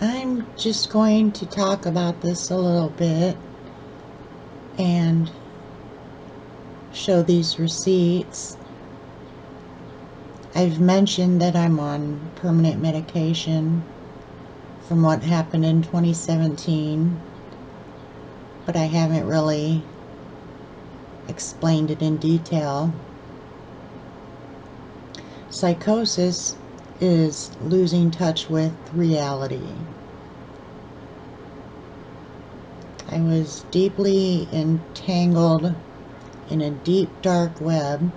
I'm just going to talk about this a little bit and show these receipts. I've mentioned that I'm on permanent medication from what happened in 2017, but I haven't really explained it in detail. Psychosis is losing touch with reality. I was deeply entangled in a deep dark web.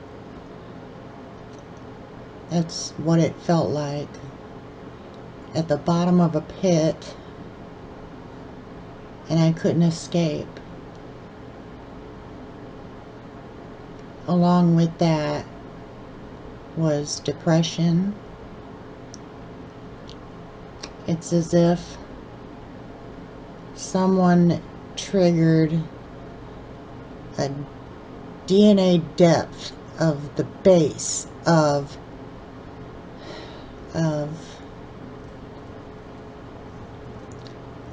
That's what it felt like. At the bottom of a pit, and I couldn't escape. Along with that was depression. It's as if someone triggered a DNA depth of the base of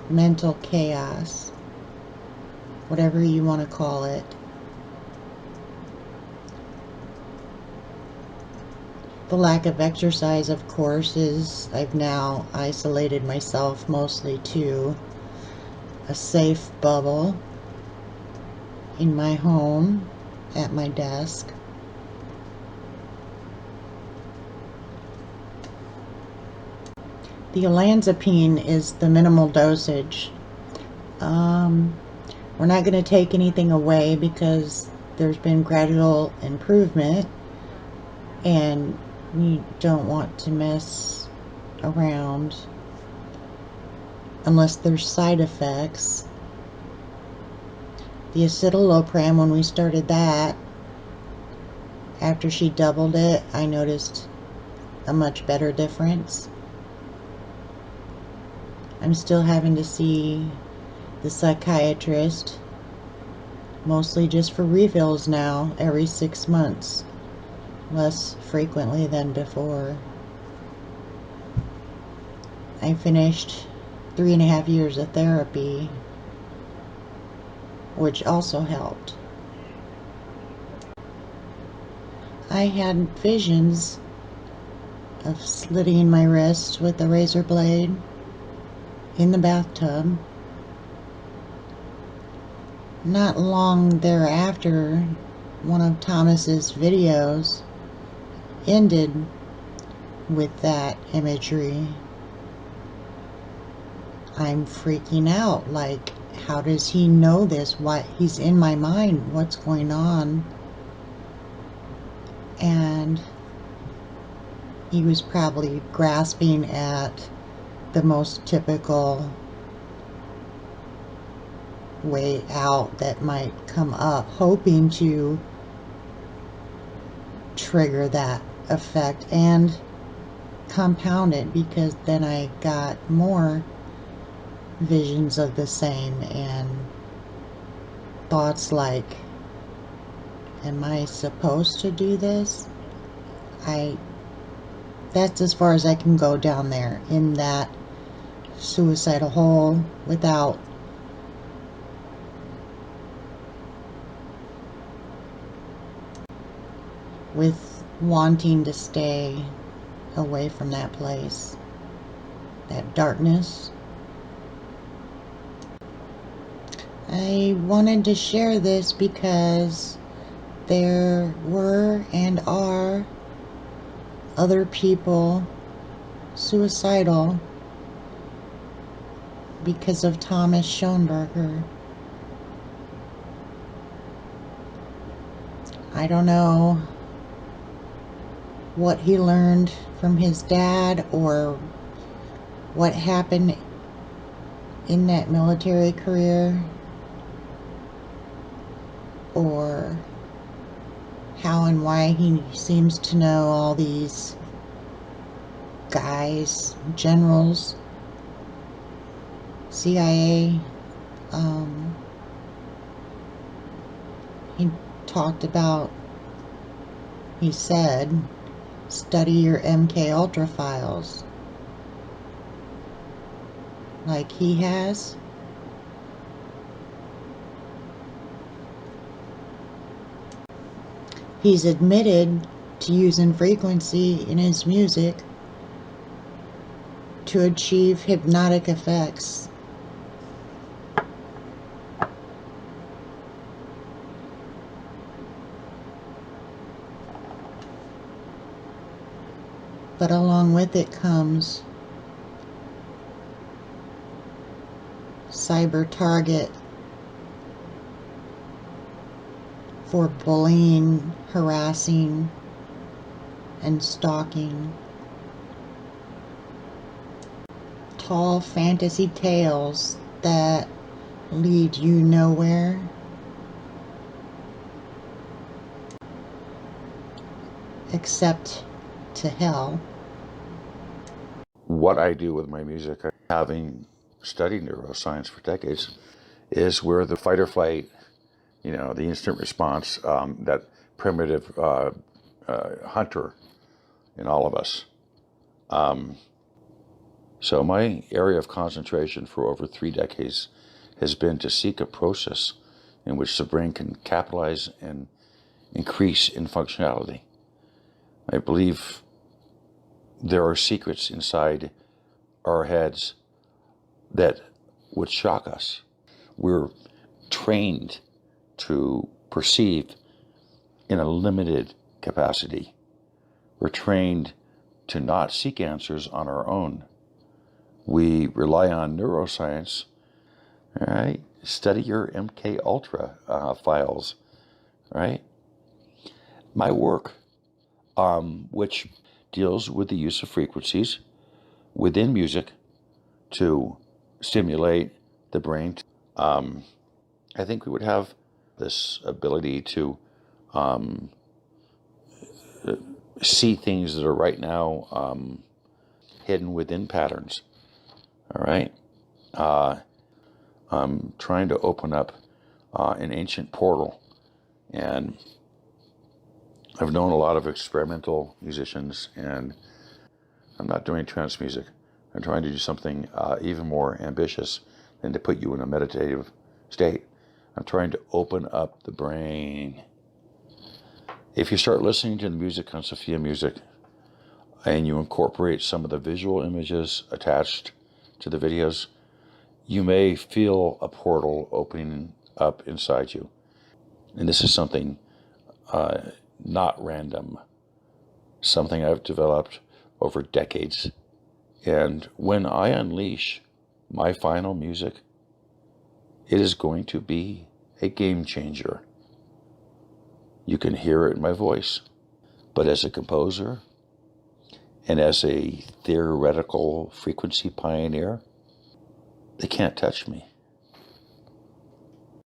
mental chaos, whatever you want to call it. The lack of exercise, of course, is I've now isolated myself mostly to a safe bubble in my home at my desk. The olanzapine is the minimal dosage. We're not going to take anything away because there's been gradual improvement, and you don't want to mess around unless there's side effects. The escitalopram, when we started that, after she doubled it, I noticed a much better difference. I'm still having to see the psychiatrist, mostly just for refills now, every 6 months, less frequently than before. I finished 3.5 years of therapy, which also helped. I had visions of slitting my wrist with a razor blade in the bathtub. Not long thereafter, one of Thomas's videos ended with that imagery. I'm freaking out, like, how does he know this? Why? He's in my mind. What's going on? And he was probably grasping at the most typical way out that might come up, hoping to trigger that effect and compound it, because then I got more visions of the same and thoughts like, am I supposed to do this? That's as far as I can go down there in that suicidal hole without with wanting to stay away from that place, that darkness. I wanted to share this because there were and are other people suicidal because of Thomas Schoenberger. I don't know what he learned from his dad or what happened in that military career, or how and why he seems to know all these guys, generals, CIA. He talked about, he said, study your MK Ultra files. like he has. He's admitted to using frequency in his music to achieve hypnotic effects. But along with it comes cyber target for bullying, harassing, and stalking. Tall fantasy tales that lead you nowhere. Except to hell. What I do with my music, having studied neuroscience for decades, is where the fight or flight, the instant response, that primitive hunter in all of us. So my area of concentration for over 3 decades has been to seek a process in which the brain can capitalize and increase in functionality. I believe there are secrets inside our heads that would shock us. We're trained to perceive in a limited capacity. We're trained to not seek answers on our own. We rely on neuroscience. All right, study your MK Ultra files. Right, my work, which deals with the use of frequencies within music to stimulate the brain. I think we would have this ability to see things that are right now hidden within patterns. All right. I'm trying to open up an ancient portal, and I've known a lot of experimental musicians, and I'm not doing trance music. I'm trying to do something even more ambitious than to put you in a meditative state. I'm trying to open up the brain. If you start listening to the music on Sophia Music and you incorporate some of the visual images attached to the videos, you may feel a portal opening up inside you. And this is something not random, something I've developed over decades. And when I unleash my final music, it is going to be a game changer. You can hear it in my voice. But as a composer and as a theoretical frequency pioneer, they can't touch me.